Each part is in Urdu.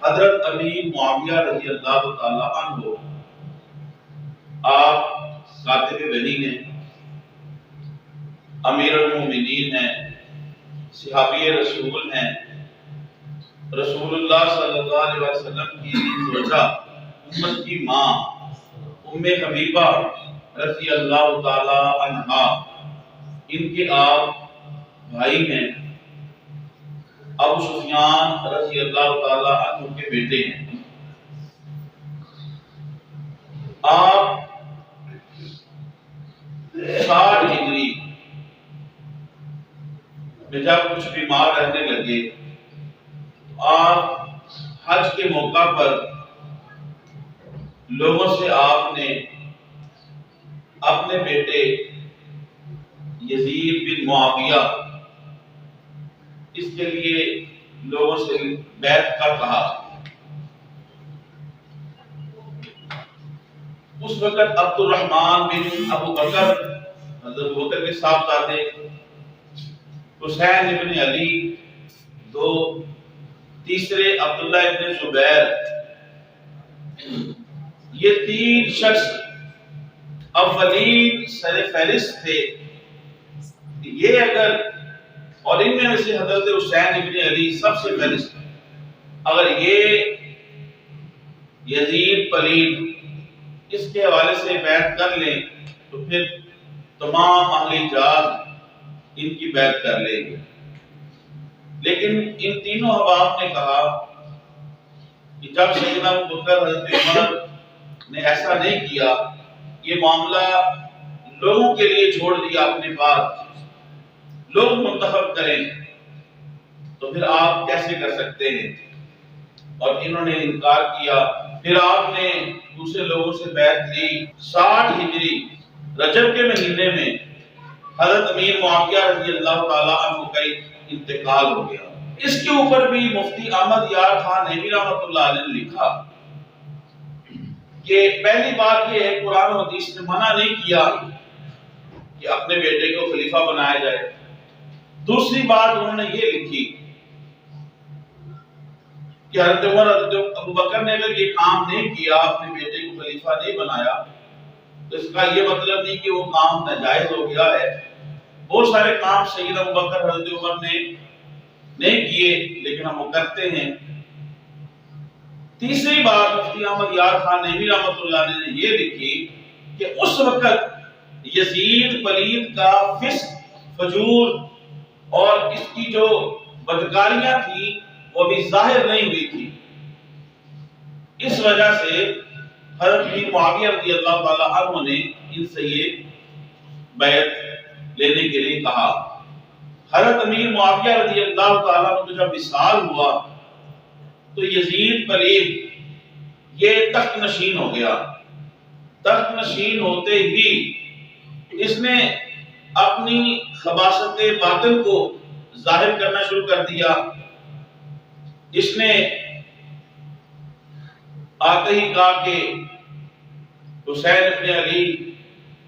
حضرت امیر معاویہ رضی اللہ تعالی عنہ آپ کاتب وحی ہیں، امیر المومنین ہیں، صحابی رسول ہیں، رسول اللہ صلی اللہ علیہ وسلم کی زوجہ، امت کی ماں ام حبیبہ رضی اللہ تعالی عنہا، ان کے آپ بھائی ہیں، ابو سفیان رضی اللہ تعالی عنہ کے بیٹے ہیں۔ آپ 60 ہجری میں جب کچھ بیمار رہنے لگے، آپ حج کے موقع پر لوگوں سے آپ نے اپنے بیٹے یزید بن معاویہ اس کے لیے لوگوں سے بیعت کا کہا۔ اس وقت عبد الرحمن بن ابو بکر، حضرت ابو بکر کے صاحبزادے، حسین ابن علی دو، تیسرے عبداللہ ابن زبیر، یہ 3 شخص اولین سر فہرست تھے۔ یہ اگر اور ان میں سے حضرت حسین ابن علی سب سے فہرست، اگر یہ یزید پلید اس کے حوالے سے بیعت کر لیں تو پھر تمام اہل حجاز ان کی بیعت کر لیں گے۔ لیکن ان تینوں احباب نے کہا کہ جب سیدنا ابو بکر حضرت عمر نے ایسا نہیں کیا، یہ معاملہ لوگوں کے لیے چھوڑ دیا اپنے پاس، لوگ منتخب کریں، تو پھر آپ کیسے کر سکتے ہیں؟ اور انہوں نے انکار کیا۔ پھر آپ نے دوسرے لوگوں سے بیعت لی۔ 60 ہجری رجب کے مہینے میں حضرت امیر معاویہ رضی اللہ تعالی عنہ کا انتقال ہو گیا۔ اس کے اوپر بھی مفتی احمد یار خان نعیمی رحمۃ اللہ علیہ نے لکھا کہ پہلی بات یہ ہے، قرآن و حدیث نے منع نہیں کیا کہ اپنے بیٹے کو خلیفہ بنایا جائے۔ دوسری بات انہوں نے یہ لکھی کہ حضرت عمر حضرت ابو بکر نے اگر یہ کام نہیں کیا، اپنے بیٹے کو خلیفہ نہیں بنایا، تو اس کا یہ مطلب نہیں کہ وہ کام ناجائز ہو گیا ہے۔ بہت سارے کام سیدنا ابو بکر حضرت عمر نے نہیں کیے، لیکن ہم وہ کرتے ہیں۔ تیسری بات مفتی احمد یار خان نعیمی رحمۃ اللہ علیہ نے یہ لکھی کہ اس وقت یزید پلید کا فسق، فجور اور اس کی جو بدکاریاں تھیں وہ بھی ظاہر نہیں ہوئی تھی۔ اس وجہ سے حضرت امیر معاویہ رضی اللہ تعالی عنہ نے ان سے یہ بیعت لینے کے لیے کہا۔ حضرت امیر معاویہ رضی اللہ تعالی عنہ کو جب وصال ہوا تو یزید پلید یہ تخت نشین ہو گیا۔ تخت نشین ہوتے ہی اس نے اپنی خباثت باطن کو ظاہر کرنا شروع کر دیا۔ اس نے آتے ہی کہا کہ حسین ابن علی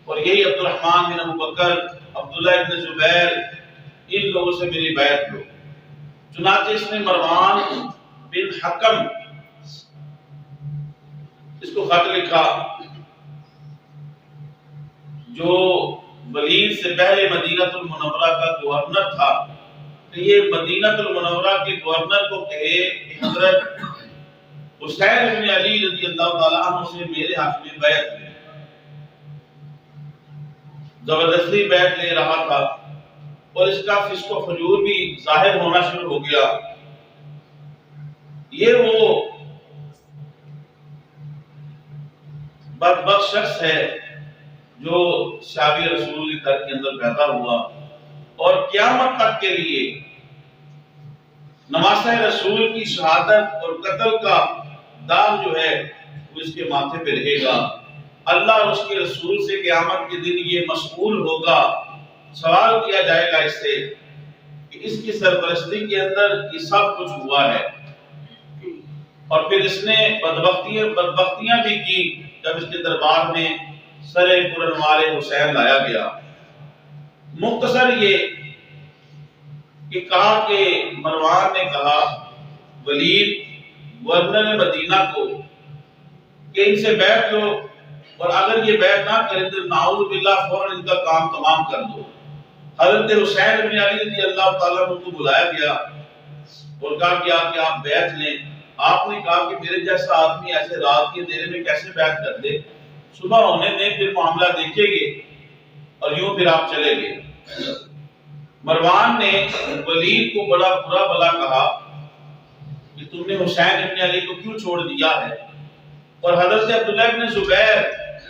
اور یہی عبد الرحمن بن ابو بکر، عبداللہ ابن زبیر، ان لوگوں سے میری بیعت لو۔ چنانچہ اس نے مروان بن حکم اس کو خط لکھا، جو ولید سے پہلے مدینہ المنورہ کا گورنر تھا، کہ یہ مدینہ المنورہ کے گورنر کو کہے کہ حضرت حسین بن علی رضی اللہ تعالیٰ عنہ سے میرے حق میں بیعت لے۔ زبردستی بیعت لے رہا تھا اور اس کا فسق و فجور بھی ظاہر ہونا شروع ہو گیا۔ یہ وہ بدبخت شخص ہے جو صحابی رسول کے گھر کے اندر پیدا ہوا اور قیامت تک کے لیے نواسہ رسول کی شہادت اور قتل کا داغ جو ہے وہ اس کے ماتھے پہ رہے گا۔ اللہ اور اس کے رسول سے قیامت کے دن یہ مسئول ہوگا، سوال کیا جائے گا اس سے کہ اس کی سرپرستی کے اندر یہ سب کچھ ہوا ہے۔ اور پھر اس نے بدبختیاں بھی کی جب اس کے دربار میں سر پرانوار حسین لایا گیا۔ مختصر یہ کہ کہا کہ مروان نے کہا ولید گورنر مدینہ کو کہ ان سے بیعت لو، اور اگر یہ بیعت نہ کریں تو نعوذ باللہ فوراً ان کا کام تمام کر دو۔ حضرت حسین بن علی رضی اللہ تعالیٰ عنہ کو بلایا گیا اور کہا کہ آپ بیعت لیں۔ آپ نے کہا کہ میرے جیسا آدمی ایسے رات کے اندھیرے میں کیسے بیعت کر دے، صبح ہونے دیں پھر معاملہ دیکھیں گے، اور یوں پھر آپ چلے گئے۔ مروان نے ولید کو بڑا برا بلا کہا کہ تم نے حسین بن علی کو کیوں چھوڑ دیا ہے، اور حضرت عبداللہ بن زبیر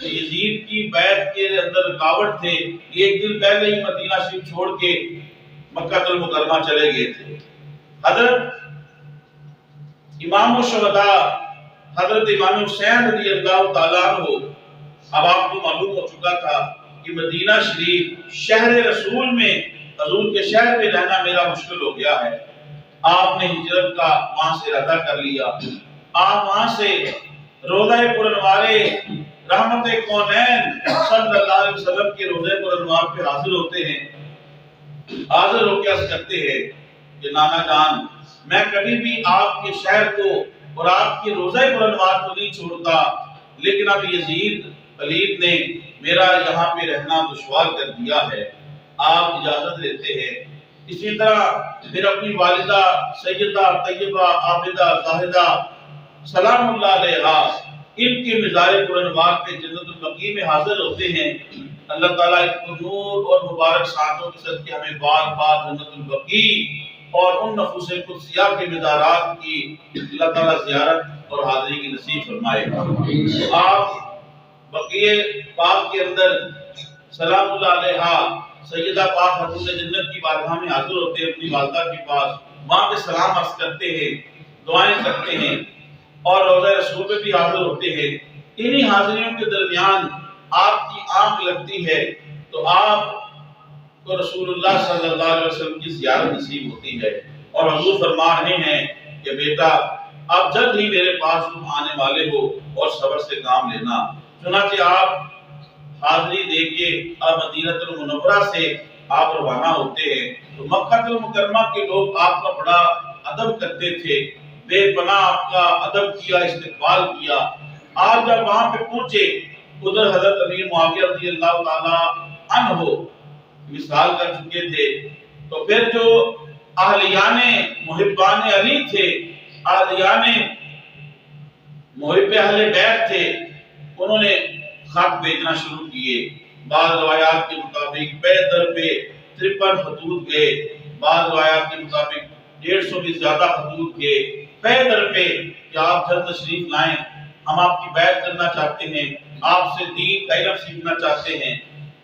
یزید کی بیعت کے اندر رکاوٹ تھے، یہ ایک دن پہلے ہی مدینہ شریف چھوڑ کے مکہ المکرمہ چلے گئے تھے۔ حضرت امام الشہداء حضرت امام حسین رضی اللہ تعالیٰ عنہ، اب آپ کو معلوم ہو چکا تھا کہ مدینہ شریف شہر رسول میں، حضور کے شہر میں رہنا میرا مشکل ہو گیا ہے۔ آپ نے ہجرت کا وہاں سے ارادہ کر لیا، آپ وہاں سے روضہ پرانوارے رحمت کونین صلی اللہ علیہ وسلم کے روضہ پرانوار پہ حاضر ہوتے ہیں، حاضر ہو کے عرض کرتے ہیں کہ نانا جان، میں کبھی بھی آپ کے شہر کو اور آپ کے روضہ پرانوار کو نہیں چھوڑتا، لیکن اب یزید ولید نے میرا یہاں پہ رہنا دشوار کر دیا ہے، آپ اجازت لیتے ہیں۔ اسی طرح پھر اپنی والدہ سیدہ طیبہ عابدہ زاہدہ سلام اللہ علیہا، ان کے مزار پرانوار پہ جنت البقیع میں حاضر ہوتے ہیں۔ اللہ تعالیٰ ان کو نور اور مبارک ساتھوں کے صدقے ہمیں بار بار جنت البقیع اور ان نفوس قدسیہ کے مزارات کی اللہ تعالیٰ زیارت اور حاضری کی نصیب فرمائے گا۔ آپ بقیع پاک کے اندر سلام اللہ علیہا سیدہ پاک خاتون جنت کی بارگاہ میں حاضر ہوتے ہیں، اپنی والدہ کے پاس وہاں پہ سلام عرض کرتے ہیں، دعائیں کرتے ہیں، اور روضہ رسول میں بھی حاضر ہوتے ہیں۔ انہی حاضریوں کے درمیان آپ کی آنکھ لگتی ہے تو آپ کو رسول اللہ صلی اللہ علیہ وسلم کی زیارت نصیب ہوتی ہے، اور حضور فرما رہے ہیں کہ بیٹا اب جلد ہی میرے پاس تم آنے والے ہو اور صبر سے کام لینا۔ چنانچہ آپ حاضری دے کے اب مدینہ المنورہ سے آپ روانہ ہوتے ہیں تو مکہ المکرمہ کے لوگ آپ کا بڑا ادب کرتے تھے، بے پناہ آپ کا ادب کیا، استقبال کیا۔ آپ جب وہاں پہ پہنچے، ادھر حضرت امیر معاویہ رضی اللہ تعالیٰ عنہ وصال کر چکے تھے، تو پھر جو اہلیان محبان علی تھے، اہلیان محب اہل بیت تھے، انہوں نے خط بھیجنا شروع کیے۔ بعض روایات کے مطابق پے در پہ 53 خطوط گئے، بعض روایات کے مطابق 150 بھی زیادہ خطوط گئے، پے در پہ کہ آپ جلد تشریف لائیں، ہم آپ کی بیعت کرنا چاہتے ہیں، آپ سے دین کا علم سیکھنا چاہتے ہیں۔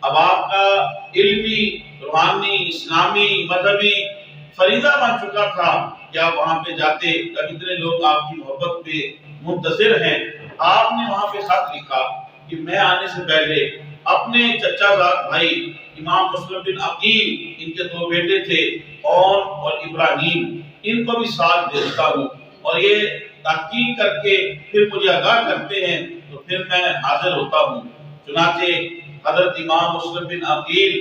اب آپ کا علمی، روحانی، اسلامی، مذہبی فریضہ بن چکا تھا کہ آپ وہاں پہ جاتے، اب اتنے لوگ آپ کی محبت پہ منتظر ہیں۔ آپ نے وہاں پہ خط لکھا کہ میں آنے سے پہلے اپنے چچا زاد بھائی امام مسلم بن عقیل، ان کے 2 بیٹے تھے اون اور ابراہیم، ان کو بھی ساتھ بھیجتا ہوں، اور یہ تحقیق کر کے پھر مجھے آگاہ کرتے ہیں تو پھر میں حاضر ہوتا ہوں۔ چنانچہ حضرت امام مسلم بن عقیل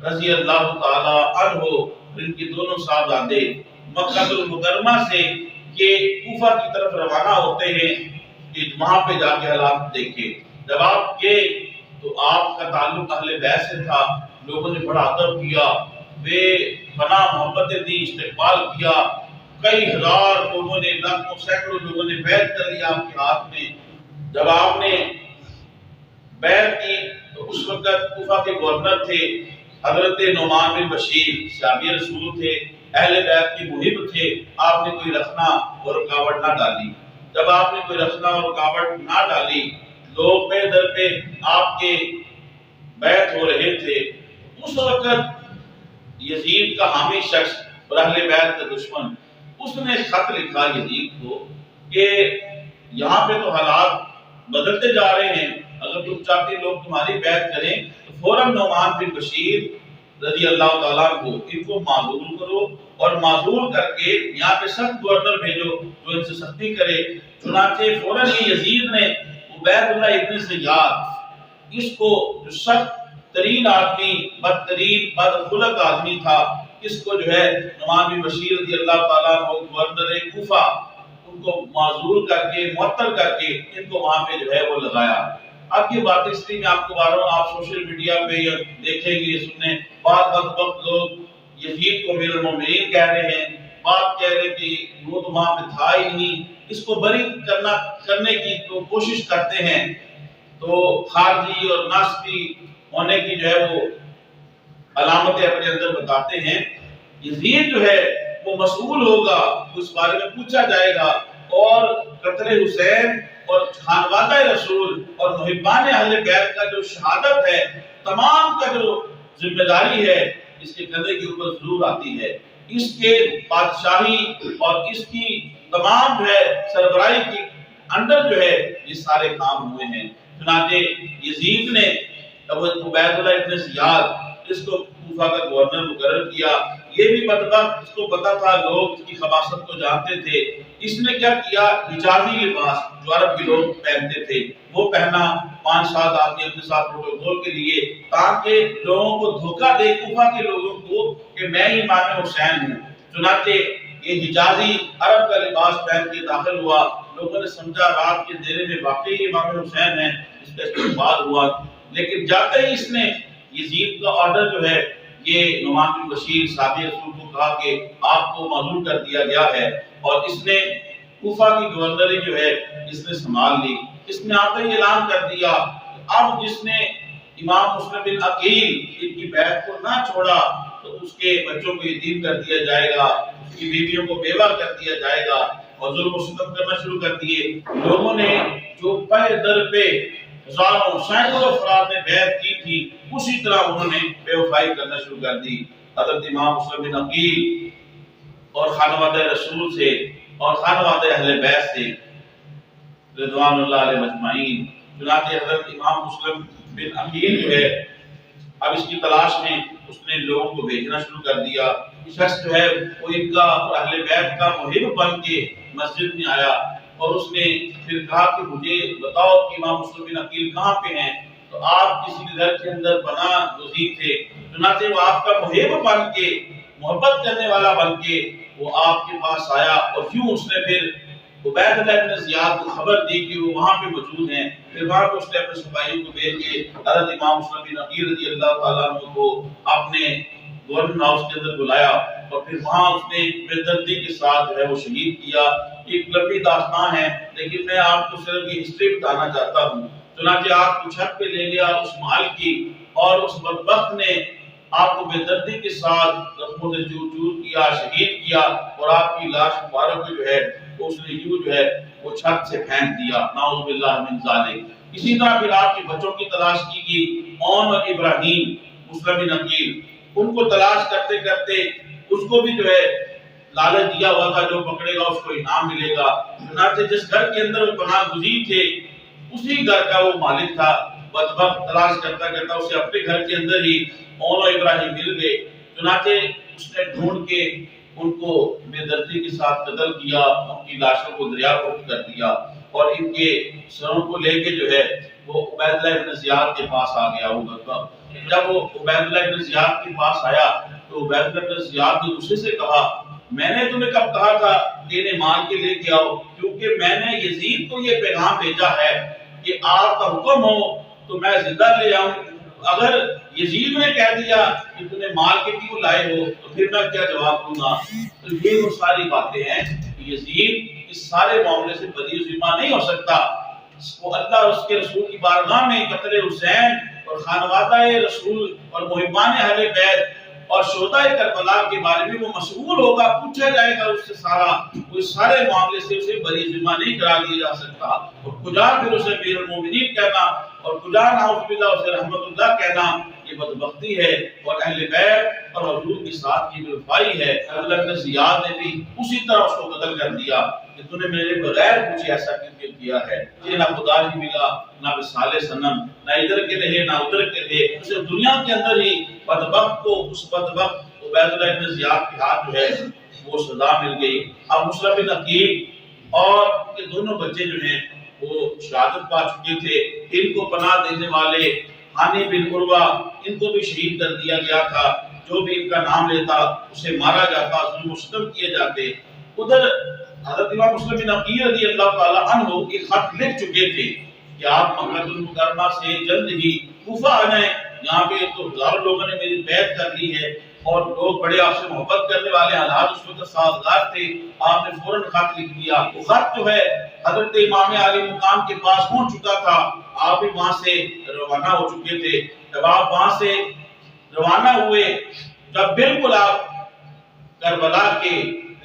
رضی اللہ تعالی عنہ اور ان کی دونوں صاحبزادے مکہ المکرمہ سے یہ کوفہ کی طرف روانہ ہوتے ہیں کہ وہاں پہ جا کے حالات دیکھیں۔ جب آپ گئے تو آپ کا تعلق اہل بیت سے تھا، لوگوں نے بڑا ادب کیا، بے پناہ محبتیں دی، استقبال کیا، کئی ہزار لوگوں نے، لاکھوں سینکڑوں لوگوں نے بیعت کر لیا آپ کے ہاتھ میں۔ جب آپ نے بیعت کی تو اس وقت کوفہ کے گورنر تھے حضرت نعمان بن بشیر، صحابی رسول تھے، اہل بیت کی محب تھے۔ آپ نے کوئی رخنہ اور رکاوٹ نہ ڈالی۔ جب آپ نے کوئی رخنہ اور رکاوٹ نہ ڈالی، لوگ پہ در پہ آپ کے بیعت ہو رہے تھے، اس وقت یزید کا حامی شخص اور اہل بیت کا دشمن، اس نے خط لکھا یزید کو کہ یہاں پہ تو حالات بدلتے جا رہے ہیں، اگر تم چاہتے لوگ تمہاری بیعت کریں تو فوراً نعمان بن بشیر رضی اللہ تعالیٰ عنہ ان کو معذور کرو، اور معذور کر کے یہاں پہ سخت گورنر بھیجو جو ان سے سختی کرے۔ چنانچہ فوراً ہی یزید نے عبید اللہ ابن زیاد، اس کو جو سخت ترین آدمی، بدترین بدخلق آدمی تھا، اس کو جو ہے نعمان بن بشیر رضی اللہ تعالیٰ عنہ گورنر کوفہ، ان کو معذور کر کے معطل کر کے ان کو وہاں پہ جو ہے وہ لگایا۔ اب یہ باتیں اس لیے میں آپ کو بتا رہا ہوں، آپ سوشل میڈیا پہ یا دیکھیں گے سنیں، بعض وقت لوگ یزید کو امیر المومنین کہہ رہے ہیں، بات کہہ رہے کہ وہ تو وہاں پہ تھا ہی نہیں، اس کو بری کرنے کی تو کوشش کرتے ہیں، تو خارجی اور ناسبی ہونے کی جو ہے وہ علامتیں اپنے اندر بتاتے ہیں۔ یزید جو ہے وہ مسئول ہوگا، اس بارے میں پوچھا جائے گا، اور قتل حسین اور خانوادہ رسول اور محبان اہل بیت کا جو شہادت ہے، تمام کا جو ذمہ داری ہے اس کے کندھے کے اوپر ضرور آتی ہے۔ اس کے بادشاہی اور اس کی تمام جو ہے سربراہی کی اندر جو ہے یہ سارے کام ہوئے ہیں۔ چنانچہ یزید نے ابو عبید اللہ ابن زیاد اس کو کوفہ کا گورنر مقرر کیا۔ یہ بھی بدبخت، اس کو پتا تھا، لوگ اس کی خباثت کو جانتے تھے، اس نے کیا کیا، حجازی لباس جو عرب کے لوگ پہنتے تھے وہ پہنا، 5-7 آدمی اپنے ساتھ پروٹوکول کے لیے، تاکہ لوگوں کو دھوکہ دے، کوفہ کے لوگوں کو، کہ میں امام حسین ہوں۔ چنانچہ یہ حجازی عرب کا لباس پہن کے داخل ہوا، لوگوں نے سمجھا رات کے اندھیرے میں واقعی امام حسین ہے، اس کا استقبال ہوا۔ لیکن جاتے ہی اس نے یزید کا آرڈر جو ہے، یہ نعمان بن بشیر صحابی رسول کو کہا کہ آپ کو معزول کر دیا گیا ہے، اور اس نے کوفہ کی گورنری جو ہے اس نے سنبھال لی۔ اس نے آتے ہی اعلان کر دیا کہ اب جس نے امام مسلم بن عقیل ان کی بیعت کو نہ چھوڑا تو اس کے بچوں کو یتیم کر دیا جائے گا، اس کی بیویوں کو بیوہ کر دیا جائے گا، اور ظلم و ستم کرنا شروع کر دیے۔ لوگوں نے جو پہ در پہ ہزاروں سینکڑوں افراد نے بیعت کی تھی، اسی طرح انہوں نے بے وفائی کرنا شروع کر دی۔ حضرت امام مسلم بن عقیل اور خانوادہ رسول سے اور خانوادہ اہل بیت سے رضوان اللہ علیہ مجمعین، چنانچہ حضرت امام مسلم بن عقیل جو ہے اب اس کی تلاش میں اس نے لوگوں کو بھیجنا شروع کر دیا۔ یہ شخص جو ہے وہ ان کا اور اہل بیت کا محب بن کے مسجد میں آیا، اور اس نے پھر کہا کہ مجھے بتاؤ کہ امام مسلم بن عقیل کہاں پہ ہیں، تو آپ کسی گھر کے اندر پناہ گزین تھے۔ چنانچہ وہ آپ کا محب بن کے، محبت کرنے والا بن کے وہ آپ کے پاس آیا، اور کیوں اس نے پھر عبید اللہ ابن زیاد کو خبر دی کہ وہ وہاں پہ موجود ہیں۔ پھر وہاں پہ اس نے اپنے سپاہیوں کو بھیج کے حضرت امام مسلم بن عقیل رضی اللہ تعالیٰ عنہ کو اپنے گورنر ہاؤس کے اندر بلایا، اور پھر وہاں اس نے بے دردی کے ساتھ جو ہے وہ شہید کیا۔ ایک لمبی داستان ہے، لیکن میں آپ کو صرف یہ ہسٹری بتانا چاہتا ہوں۔ چنانچہ آپ کو چھت پہ لے گیا اس محل کی، اور اس بدبخت نے آپ کو بے دردی کے ساتھ زخموں سے چور چور کیا، شہید کیا، اور آپ کی لاش مبارک جو ہے وہ اس نے یوں جو ہے وہ چھت سے پھینک دیا، نعوذ باللہ من ذالک۔ اسی طرح پھر آپ کے بچوں کی تلاش کی گئی، اون اور ابراہیم مسلم بن عقیل، ان کو تلاش کرتے کرتے اس کو بھی جو ہے لالچ دیا ہوا تھا، جو پکڑے گا اس کو انعام ملے گا۔ چنانچہ جس گھر کے اندر وہ پناہ گزین تھے اسی گھر کا وہ مالک تھا۔ بدبخت تلاش کرتا کرتا اسے اپنے گھر کے اندر ہی اون و ابراہیم مل گئے۔ چنانچہ اس نے ڈھونڈ کے ان کو بے دردی کے ساتھ قتل کیا، ان کی لاشوں کو دریا پھونک کر دیا، اور ان کے سروں کو لے کے جو ہے وہ عبید اللہ ابن زیاد کے پاس آ گیا۔ وہ بدبخت جب وہ عبید اللہ ابن زیاد کے پاس آیا تو عبید اللہ ابن زیاد نے اسے سے کہا، میں نے تمہیں کب کہا تھا کہ انہیں مار کے لے کے آؤ، کیونکہ میں نے یزید کو یہ پیغام بھیجا ہے کہ آپ کا حکم ہو تو میں زندہ لے آؤں۔ اگر یزید نے کہہ دیا کہ تمہیں مار کے کیوں لائے ہو تو پھر میں کیا جواب دوں گا؟ تو یہ وہ ساری باتیں ہیں کہ یزید اس سارے معاملے سے بری ذمہ نہیں ہو سکتا۔ وہ اللہ اور اس کے رسول کی بارگاہ میں قتل حسین اور خانوادہ رسول اور محبان اہل بیت اور شہداء کربلا کے بارے میں وہ مسئول ہوگا، پوچھا جائے گا اس سے سارا، وہ اس سارے معاملے سے اسے بری ذمہ نہیں قرار دیا جا سکتا۔ اور کجا پھر اسے امیر المومنین کہنا اور کجا نعوذ باللہ اسے رحمت اللہ کہنا، یہ بدبختی ہے، اور اہل بیت اور حضور کے ساتھ یہ بے وفائی ہے۔ اللہ ابن زیاد نے بھی اسی طرح اس کو قتل کر دیا کہ تو نے میرے بغیر مجھے ایسا کیوں کیا ہے۔ یہ نہ خدا ہی ملا، نہ وصال صنم، نہ ادھر کے رہے نہ ادھر کے رہے، اسے دنیا کے اندر ہی بدبخت کو، اس بدبخت عبید اللہ ابن زیاد کے ہاتھ جو ہے وہ سزا مل گئی۔ اب مسلم بن عقیل اور ان کے دونوں بچے جو ہیں وہ شہادت پا چکے تھے۔ ان کو پناہ دینے والے ہانی بن عروہ، ان کو بھی شہید کر دیا گیا تھا۔ جو بھی ان کا نام لیتا اسے مارا جاتا، ظلم و ستم کیے جاتے۔ ادھر حضرت امام مسلم بن عقیل رضی اللہ تعالی عنہ ایک خط لکھ چکے تھے کہ آپ مکہ المکرمہ سے جلد ہی کوفہ آ جائیں، یہاں پہ تو ہزاروں لوگوں نے میری بیعت کر لی ہے اور لوگ بڑے آپ سے محبت کرنے والے، حالات اس وقت سازگار تھے، آپ نے فوراً خط لکھ دیا۔ وہ خط جو ہے حضرت امام عالی مقام کے پاس پہنچ چکا تھا، آپ بھی وہاں سے روانہ ہو چکے تھے۔ جب آپ وہاں سے روانہ ہوئے، جب بالکل آپ کربلا کے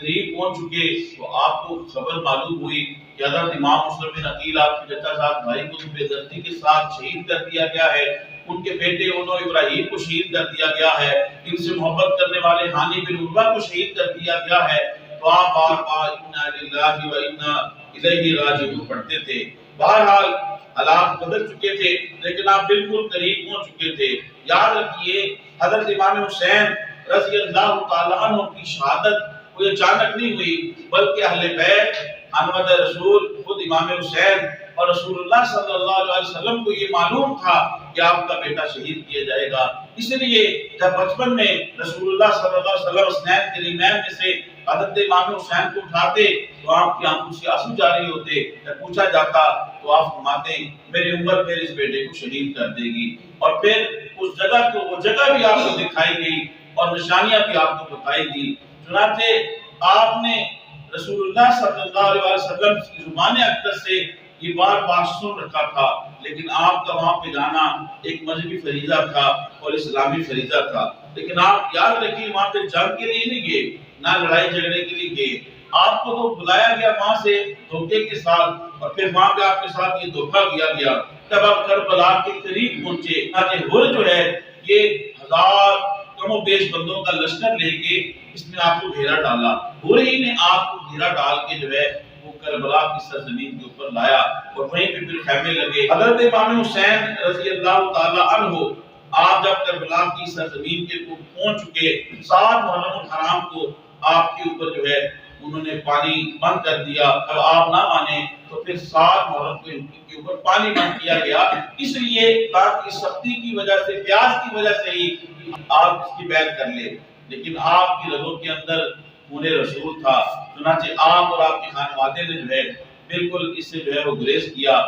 قریب پہنچ چکے تو آپ کو خبر معلوم ہوئی کہ حضرت امام مسلم بن عقیل آپ کے چچا صاحب بھائی کو بے دردی کے ساتھ شہید کر دیا گیا ہے، ان کے بیٹے انہوں ابراہیم کو شہید کر دیا گیا ہے، ان سے محبت کرنے والے ہانی بن عروہ کو شہید کر دیا گیا ہے۔ تو آپ بار بار انا للہ و انا الیہ راجعون پڑھتے تھے۔ بہرحال حالات بدل چکے تھے لیکن آپ بالکل قریب پہنچ چکے تھے۔ یاد رکھیے حضرت امام حسین رضی اللہ تعالیٰ عنہ کی شہادت کوئی اچانک نہیں ہوئی، بلکہ اہل بیت خانوادہ رسول خود امام حسین اور رسول اللہ صلی اللہ علیہ وسلم کو یہ معلوم تھا کہ آپ کا بیٹا شہید کیا جائے گا۔ اس لیے جب بچپن میں رسول اللہ صلی اللہ علیہ وسلم اسنین کریمین میں سے حضرت امام حسین کو اٹھاتے تو آپ کی آنکھوں سے آنسو جاری ہوتے، جب پوچھا جاتا تو آپ فرماتے میری عمر میرے اس بیٹے کو شہید کر دے گی، اور پھر اس جگہ کو وہ جگہ بھی آپ کو دکھائی گئی اور نشانیاں بھی آپ کو بتائی گئی۔ چنانچہ آپ نے رسول اللہ صلی اللہ علیہ وسلم کی زبان اقدس سے یہ بار بار سن رکھا تھا، لیکن آپ کا وہاں پہ جانا ایک مذہبی فریضہ تھا اور اسلامی فریضہ تھا۔ لیکن آپ یاد رکھیے وہاں پہ جنگ کے لیے نہیں گئے، نہ لڑائی جھگڑے کے لیے گئے، آپ کو تو بلایا گیا وہاں سے دھوکے کے ساتھ، اور پھر وہاں پہ آپ کے ساتھ یہ دھوکہ کیا گیا۔ جب آپ کربلا کے قریب پہنچے، ہر جو ہے یہ ہزار کم و بیش بندوں کا لشکر لے کے اس نے آپ کو گھیرا ڈالا، ہی نے آپ کو گھیرا ڈال کے جو ہے وہ کربلا کی سرزمین کے اوپر لایا اور وہیں پہ پھر خیمے لگے۔ حضرت امام حسین رضی اللہ تعالی عنہ آپ جب کربلا کی سرزمین کے اوپر پہنچ چکے، 7 محرم الحرام کو آپ کے اوپر جو ہے انہوں نے پانی بند کر دیا۔ اب آپ نہ مانے تو پھر 7 محرم کے اوپر پانی بند کیا گیا، اس لیے تاکہ سختی کی وجہ سے، پیاس کی وجہ سے ہی آپ اس کی بیعت کر لے، لیکن آپ کی رگوں کے اندر خون رسول تھا، چنانچہ آپ اور آپ کے خانوادے نے جو ہے بالکل اس سے جو ہے وہ گریز کیا۔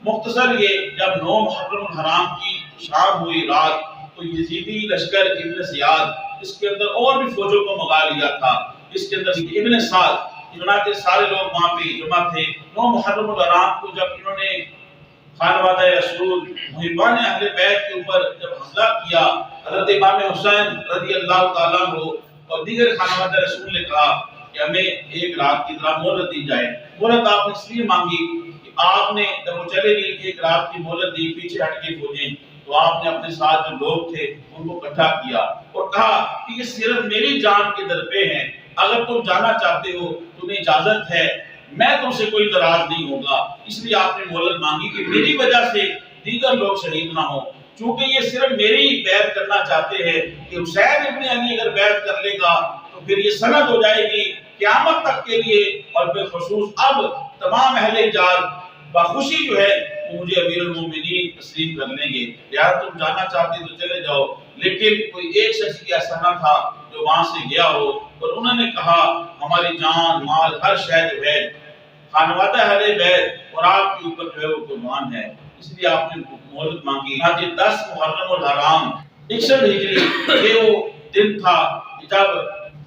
مختصر یہ جب 9 محرم الحرام کی شام ہوئی رات، تو یزیدی لشکر ابن زیاد اس کے اندر اور بھی فوجوں کو منگا لیا تھا، اس کے اندر ابن سعد، چنانچہ سارے لوگ وہاں پہ جمع تھے۔ 9 محرم الحرام کو جب انہوں نے خانوادہ رسول محبان اہل بیت کے اوپر جب حملہ کیا، حضرت امام حسین رضی اللہ تعالیٰ عنہ اور دیگر خانوادہ رسول نے کہا کہ ہمیں ایک رات کی طرح مہلت دی جائے۔ مہلت آپ نے اس لیے مانگی کہ آپ نے جب وہ چلے گئے کہ ایک رات کی مہلت دی، پیچھے ہٹ کے فوجیں، تو آپ نے اپنے ساتھ جو لوگ تھے ان کو اکٹھا کیا اور کہا کہ یہ صرف میری جان کے در پہ ہیں، اگر تم جانا چاہتے ہو تمہیں اجازت ہے، میں تم سے کوئی ناراض نہیں ہوگا۔ اس لیے آپ نے مہلت مانگی کہ میری وجہ سے دیگر لوگ شہید نہ ہوں، چونکہ یہ صرف میری بیعت کرنا چاہتے ہیں کہ حسین ابن علی اگر بیعت کر لے گا تو پھر یہ سند ہو جائے گی قیامت تک کے لیے، اور بالخصوص اب تمام اہل حجاز بخوشی جو ہے وہ مجھے امیر المومنین تسلیم کر لیں گے، یار تم جانا چاہتے تو چلے جاؤ۔ لیکن کوئی ایک شخص کی ایسا نہ تھا جو وہاں سے گیا ہو، اور انہوں نے کہا ہماری جان مال ہر شے جو ہے خانوادہ اہل بیت اور آپ کے اوپر جو ہے وہ قربان ہے، اس لیے آپ نے مہلت مانگی۔ 10 محرم الحرام 61 ہجری یہ وہ دن تھا جب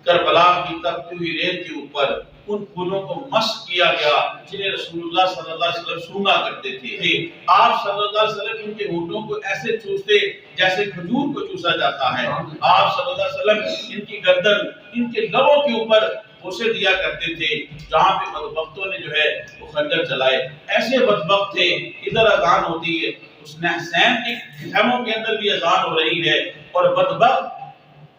کربلا کی تپتی ہوئی ریت کے اوپر ان پھولوں کو مسح کیا گیا جنہیں رسول اللہ صلی اللہ علیہ وسلم سونگا کرتے تھے۔ آپ صلی اللہ علیہ وسلم ان کے ہونٹوں کو ایسے چوستے جیسے کھجور کو چوسا جاتا ہے۔ آپ صلی اللہ علیہ وسلم ان کی گردن، ان کے لبوں کے اوپر بوسے دیا کرتے تھے جہاں پہ بدبختوں نے جو ہے وہ خنجر چلائے۔ ایسے بدبخت تھے، ادھر اذان ہوتی ہے، حسین حسین کے خیموں کے اندر بھی اذان ہو رہی ہے، اور بدبخت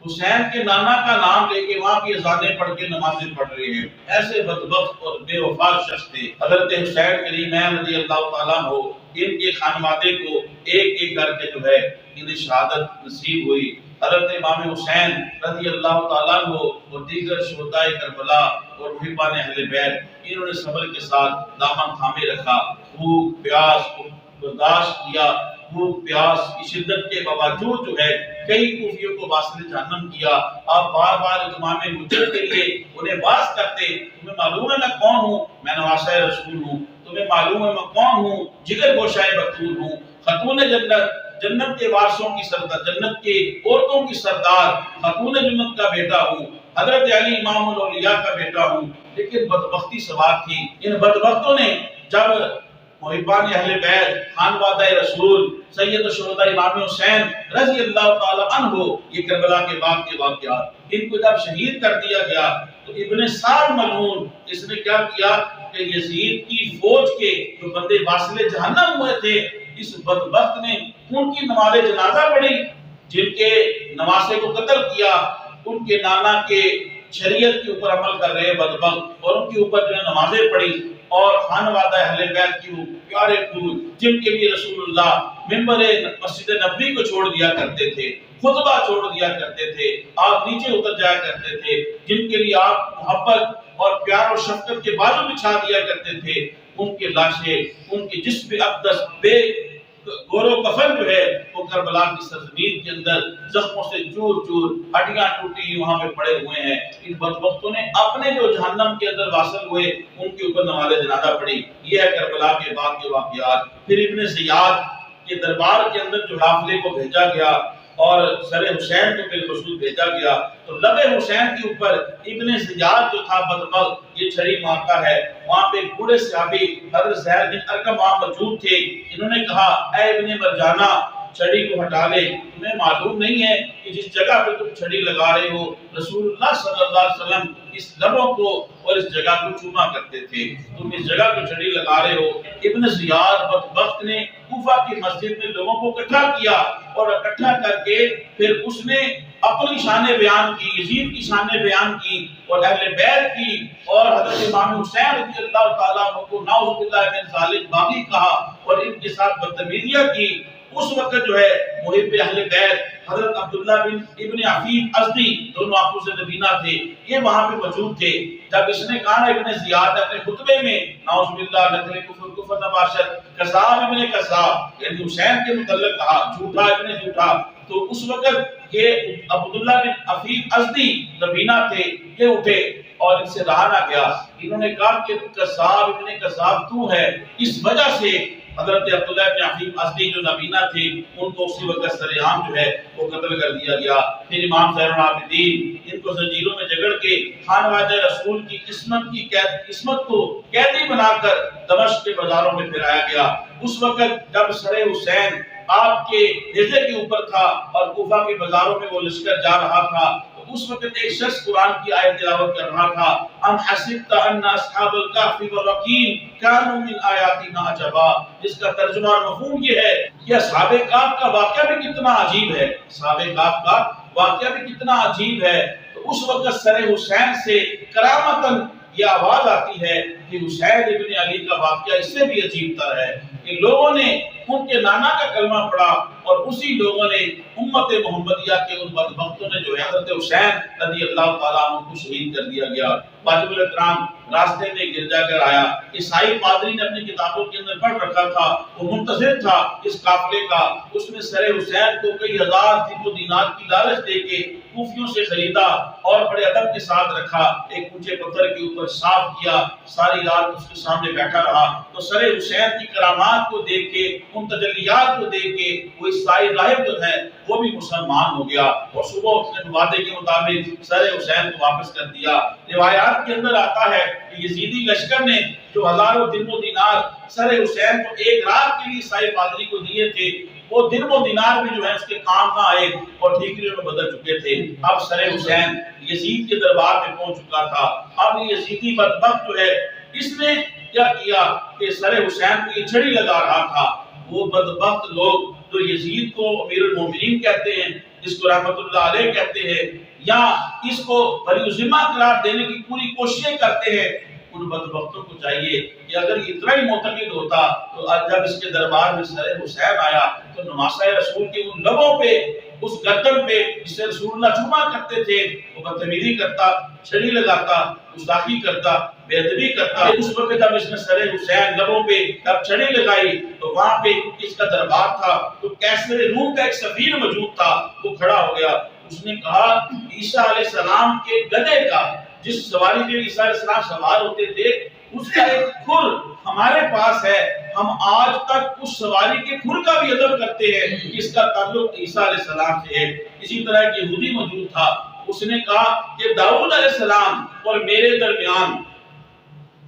حسین کے نانا کا نام لے کے وہاں کی اذانیں پڑھ کے نمازیں پڑھ رہے ہیں۔ ایسے بدبخت اور بے وفا شخص تھے۔ حضرت حسین کریمین رضی اللہ تعالیٰ عنہ ان کے خانوادے کو ایک ایک کر کے جو ہے انہیں شہادت نصیب ہوئی۔ حضرت امام حسین رضی اللہ تعالیٰ عنہ اور دیگر شہداء کربلا اور محبان اہل بیت انہوں نے صبر کے ساتھ دامن تھامے رکھا، بھوک پیاس کو برداشت کیا، بھوک پیاس کی شدت کے باوجود جو ہے کئی کوفیوں کو واصل جہنم کیا. آپ بار بار اتمام حجت کے لیے انہیں واز کرتے, تمہیں معلوم ہے میں کون ہوں, میں نواسہ رسول ہوں, تمہیں معلوم ہے میں کون ہوں, جگر گوشائے بطول ہوں, خاتون جنت, جنت کے وارثوں کی سردار, جنت کے عورتوں کی سردار, خاتون جنت کا بیٹا ہوں, حضرت علی امام الاولیاء کا بیٹا ہوں. لیکن بدبختی سوار تھی, ان بدبختوں نے جب محبان اہل بیت, خانوادہ رسول, سید الشہداء امام حسین رضی اللہ تعالی عنہ, یہ کربلا کے بعد کے واقعات, ان کو جب شہید کر دیا گیا تو ابن سعد ملعون اس نے کیا کیا کہ یزید کی فوج کے جو بندے واصل جہنم ہوئے تھے, اس بدبخت نے ان کی نماز جنازہ پڑھی, جن کے نواسے کو قتل کیا, ان کے نانا کے شریعت کے اوپر عمل کر رہے بدبخت, اور ان کے اوپر جو نمازیں پڑھی, اور خانوادہ اہل بیت کی وہ پیارے پھول جن کے لیے رسول اللہ منبر مسجد نبوی کو چھوڑ دیا کرتے تھے, خطبہ چھوڑ دیا کرتے تھے, آپ نیچے اتر جایا کرتے تھے, جن کے لیے آپ محبت اور پیار اور شفقت کے بازو بچھا دیا کرتے تھے, ان کے لاشیں, ان کے جسم اقدس بے گور و کفن جو ہے وہ کربلا کی سرزمین کے اندر زخموں سے چور چور, ہڈیاں ٹوٹی وہاں پہ پڑے ہوئے ہیں. ان بدبختوں نے اپنے جو جہنم کے اندر واصل ہوئے ان کے اوپر نماز جنازہ پڑھی. یہ ہے کربلا کے بعد کے واقعات. پھر ابن زیاد کے دربار کے اندر جو حافلے کو بھیجا گیا اور سر حسین کو بالخصوص بھیجا گیا, تو لب حسین کے اوپر ابن زیاد جو تھا بدبخت, یہ چھری مارتا ہے. وہاں پہ ایک بوڑھے صحابی حضرت زہر بن ارقم وہاں موجود تھے. انہوں نے کہا اے ابن مرجانہ, چھڑی کو ہٹا لے, تمہیں معلوم نہیں ہے کہ جس جگہ پہ تم چھڑی لگا رہے ہو رسول اللہ صلی اللہ علیہ وسلم اس لبوں کو اور اس جگہ کو چوما کرتے تھے, تم اس جگہ کو چھڑی لگا رہے ہو. ابن زیاد بدبخت نے کوفہ کی مسجد میں لوگوں کو اکٹھا کیا, اور اکٹھا کر کے پھر اس نے اپنی شان بیان کی, یزید کی شان بیان کی, اور اہل بیت کی, اور حضرت امام حسین رضی اللہ تعالیٰ عنہ کو نعوذ باللہ من ذالک باغی کہا, اور ان کے ساتھ بدتمیزیاں کی. اس وقت جو ہے محب اہل بیت حضرت عبداللہ بن ابن عفیف ازدی, دونوں آپس نبینا تھے, یہ وہاں پہ موجود تھے. جب اس نے کہا ابن زیاد اپنے خطبے میں نعوذ باللہ نقل کفر کفر نباشر کذاب ابن کذاب, یعنی حسین کے متعلق کہا جھوٹا ابن جھوٹا, تو اس وقت یہ عبداللہ بن عفیف ازدی نبینا تھے, یہ اٹھے اور ان سے رہا نہ گیا. انہوں نے کہا کہ کذاب ابن کذاب تو ہے. اس وجہ سے حضرت عبداللہ بن عفیف ازدی جو نبینا تھے ان کو اسی وقت سرعام جو ہے وہ قتل کر دیا گیا. پھر امام زین العابدین, ان کو زنجیروں میں جگڑ کے خانوادہ رسول کی قسمت کو قیدی بنا کر دمشق کے بازاروں میں پھرایا گیا. اس وقت جب سر حسین آپ کے نیزے کے اوپر تھا اور کوفہ کے بازاروں میں وہ لشکر جا رہا تھا, تو اس وقت ایک شخص قرآن کی آیت تلاوت کر رہا تھا, ام حسبت ان اصحاب الکهف والرقیم كانوا من آیاتنا عجبا, جس کا ترجمہ اور مفہوم یہ ہے کہ اصحاب کہف کا واقعہ بھی کتنا عجیب ہے, اصحاب کہف کا واقعہ بھی کتنا عجیب ہے. تو اس وقت سر حسین سے کرامتاً یہ آواز آتی ہے کہ حسین ابن علی کا واقعہ اس سے بھی عجیب تر ہے کہ لوگوں نے ان کے نانا کا کلمہ پڑھا, اور اسی لوگوں نے امت محمدیہ کے ان بدبختوں نے جو ہے حضرت حسین رضی اللہ تعالیٰ عنہ کو شہید کر دیا گیا. واجب الاحترام راستے میں گرجا گھر آیا, عیسائی پادری نے اپنی کتابوں کے اندر پڑھ رکھا تھا, وہ منتظر تھا اس قافلے کا. اس نے سر حسین کو کئی ہزار درہم و دینار کی لالچ دے کے کوفیوں سے خریدا اور بڑے ادب کے ساتھ رکھا, ایک اونچے پتھر کے اوپر صاف کیا, ساری رات اس کے سامنے بیٹھا رہا. تو سر حسین کی کرامات کو دیکھ کے, ان تجلیات کو دیکھ کے وہ عیسائی راہب جو ہے وہ بھی مسلمان ہو گیا, اور صبح اس نے وعدے کے مطابق سر حسین کو واپس کر دیا. روایات کے اندر آتا ہے کہ یزیدی لشکر نے جو ہزاروں درہم و دینار سر حسین کو ایک رات کے لیے عیسائی پادری کو دیے تھے, وہ درہم و دینار بھی جو ہے اس کے کام نہ آئے اور ٹھیکریوں میں بدل چکے تھے. اب سر حسین یزید کے دربار میں پہنچ چکا تھا. اب یہ یزیدی بدبخت جو ہے اس نے کیا کیا کہ سر حسین کو یہ چھڑی لگا رہا تھا. وہ بدبخت لوگ جو یزید کو امیر المومنین کہتے ہیں, اس کو رحمت اللہ علیہ کہتے ہیں, یا اس کو بری ذمہ قرار دینے کی پوری کوششیں کرتے ہیں, ان بدبختوں کو چاہیے کہ اگر اتنا ہی معتقد ہوتا تو جب اس کے دربار میں سر حسین آیا تو نواسہ رسول کے ان لبوں پہ, اس گردن پہ جس سے رسول اللہ چوما کرتے تھے, وہ بدتمیزی کرتا, چھڑی لگاتا, گستاخی کرتا, بے ادبی کرتا. اس وقت جب اس نے سر حسین لبوں پہ جب چھڑی لگائی تو وہاں پہ اس کا دربار تھا تو کیسر روم کا ایک سفیر موجود تھا, وہ کھڑا ہو گیا. اس نے کہا عیسیٰ علیہ السلام کے گدھے کا, جس سواری پہ عیسیٰ علیہ السلام سوار ہوتے تھے, اس کا ایک کھر ہمارے پاس ہے. ہم آج تک اس سواری کے کھر کا بھی ادب کرتے ہیں, اس کا تعلق عیسیٰ علیہ السلام سے ہے. اسی طرح ایک یہودی موجود تھا, اس نے کہا کہ داؤد علیہ السلام اور میرے درمیان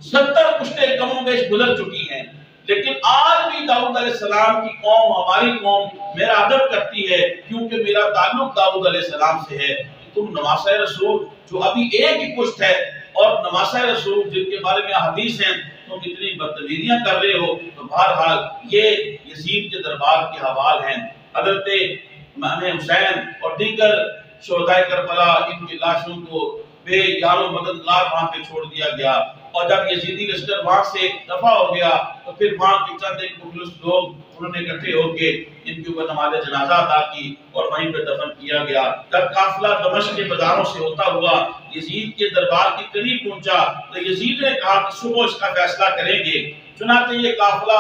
70 پشتیں کم و بیش گزر چکی ہیں, لیکن آج بھی داؤد علیہ السلام کی قوم, ہماری قوم میرا ادب کرتی ہے کیونکہ میرا تعلق داؤد علیہ السلام سے ہے. تم نواسۂ رسول جو ابھی ایک ہی پشت ہے اور نواسۂ رسول جن کے بارے میں حدیث ہیں, تم اتنی بدتمیزیاں کر رہے ہو. تو بہرحال یہ یزید کے دربار کے حوال ہیں. حضرت امام حسین اور دیگر شہدائے کربلا, ان کی لاشوں کو بے یار و مددگار وہاں پہ چھوڑ دیا گیا. اور جب یزیدی لشکر وہاں سے دفع ہو گیا تو پھر وہاں کے چند ایک مخلص لوگ انہوں نے اکٹھے ہو کے ان کے اوپر نماز جنازہ ادا کی اور وہیں پہ دفن کیا گیا. جب قافلہ دمشق کے بازاروں سے ہوتا ہوا یزید کے دربار کے قریب پہنچا تو یزید نے کہا کہ صبح اس کا فیصلہ کریں گے. چنانچہ یہ قافلہ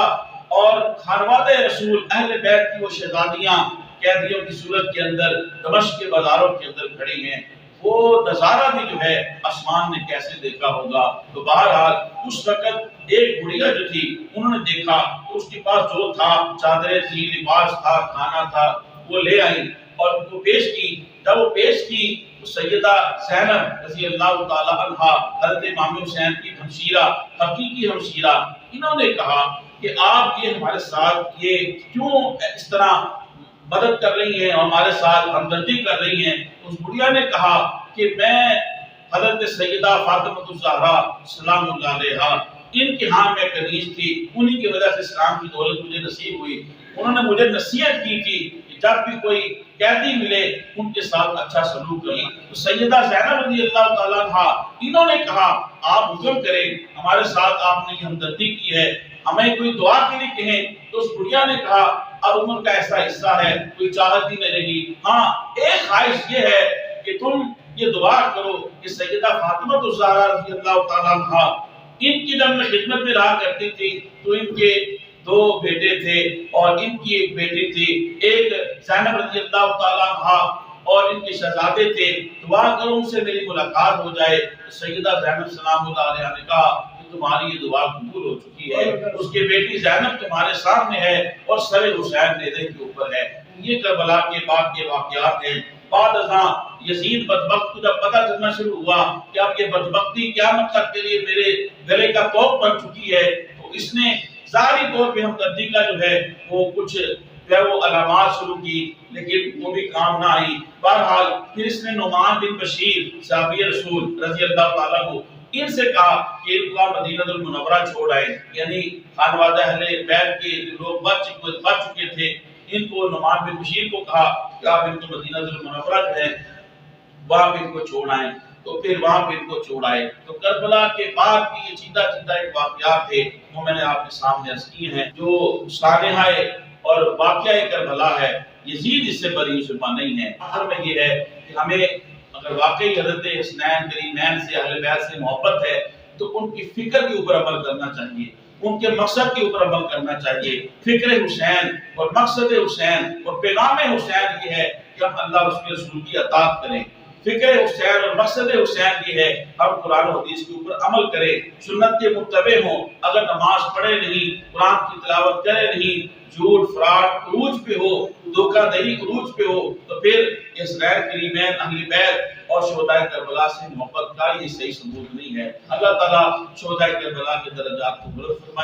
اور خانوادہ رسول اہل بیت کی وہ شہزادیاں قیدیوں کی صورت کے اندر دمشق کے بازاروں کے اندر کھڑی ہیں. وہ نظارہ بھی جو ہے آسمان نے کیسے دیکھا ہوگا. تو بہرحال اس وقت ایک بڑھیا جو تھی, انہوں نے دیکھا اس کے پاس جو تھا, چادریں تھی, لباس تھا, کھانا تھا, وہ لے آئی اور ان کو پیش کی. جب وہ پیش کی تو سیدہ زینب رضی اللہ تعالی عنہا, حضرت امام حسین کی ہمشیرہ, حقیقی ہمشیرہ, انہوں نے کہا کہ آپ یہ ہمارے ساتھ یہ کیوں اس طرح مدد کر رہی ہیں اور ہمارے ساتھ ہمدردی کر رہی ہیں. اس بڑھیا نے کہا کہ میں حضرت سیدہ فاطمہ الزہرا سلام اللہ علیہا, ان کے ہاں میں کنیز تھی, انہی کی وجہ سے اسلام کی دولت مجھے نصیب ہوئی. انہوں نے مجھے نصیحت کی تھی کہ جب بھی کوئی قیدی ملے ان کے ساتھ اچھا سلوک کریں. تو سیدہ زینب رضی اللہ تعالیٰ عنہا, انہوں نے کہا آپ حکم کریں, ہمارے ساتھ آپ نے یہ ہمدردی کی ہے, ہمیں کوئی دعا کے لیے کہیں. تو اس بڑھیا نے کہا اب عمر کا ایسا حصہ ہے, کوئی چاہت ہی نہیں رہی, ہاں ایک خواہش یہ ہے کہ تم یہ دعا کرو کہ سیدہ فاطمہ الزہرا رضی اللہ تعالیٰ عنہا, ان کی جب میں خدمت میں رہا کرتی تھی تو ان کے 2 بیٹے تھے اور ان کی ایک بیٹی تھی, ایک زینب رضی اللہ تعالیٰ عنہا اور ان کے شہزادے تھے, دعا کرو ان سے میری ملاقات ہو جائے. تو سیدہ زینب سلام اللہ علیہا نے کہا کہ تمہاری یہ دعا قبول ہو چکی ہے, اس کی بیٹی زینب تمہارے سامنے ہے اور سر حسین نیزے کے اوپر ہے. یہ کربلا کے بعد کے واقعات ہیں. بعد ازاں یزید بدبخت کو جب پتہ چلنا شروع ہوا کہ اب یہ بدبختی قیامت تک کے لیے میرے گلے کا کوپ بن چکی ہے, تو اس نے ظاہری طور پہ ہمدردی کا جو ہے وہ کچھ جو ہے وہ علامات شروع کی, لیکن وہ بھی کام نہ آئی. بہرحال پھر اس نے نعمان بن بشیر صحابی رسول رضی اللہ تعالیٰ کو, ان سے کہا کہ ان کو مدینہ المنورہ چھوڑ آئے, یعنی خانوادہ اہل بیت کے جو لوگ بچ چکے تھے, ان کو نعمان بن بشیر کو کہا کہ آپ ان کو مدینہ المنورہ جو ہے وہاں پہ ان کو چھوڑ آئیں. تو پھر وہاں پہ ان کو چھوڑ آئے. تو کربلا کے بعد کی یہ سیدھا ایک واقعات تھے وہ میں نے آپ کے سامنے عرض کیے ہیں. جو سانحہ اور واقعہ کربلا ہے, یزید اس سے بری شبہ نہیں ہے. آخر میں یہ ہے کہ ہمیں اگر واقعی حضرت حسنین کریمین سے اہل بیت سے محبت ہے تو ان کی فکر کے اوپر عمل کرنا چاہیے, ان کے مقصد کے اوپر عمل کرنا چاہیے. فکر حسین اور مقصد حسین اور پیغام حسین یہ ہے کہ ہم اللہ اس کے رسول کی اطاعت کریں. فکر حسین اور مقصد حسین یہ ہے ہم قرآن و حدیث کے اوپر عمل کریں, سنت کے متبع ہوں. اگر نماز پڑھے نہیں, قرآن کی تلاوت کرے نہیں, جھوٹ فراڈ عروج پہ ہو, دھوکہ دہی عروج پہ ہو, تو پھر حسنین کریمین اہل بیت اور شہدائے کربلا سے محبت کا یہ صحیح ثبوت نہیں ہے. اللہ تعالیٰ شہدائے کربلا کے درجات کو بلند فرمائے.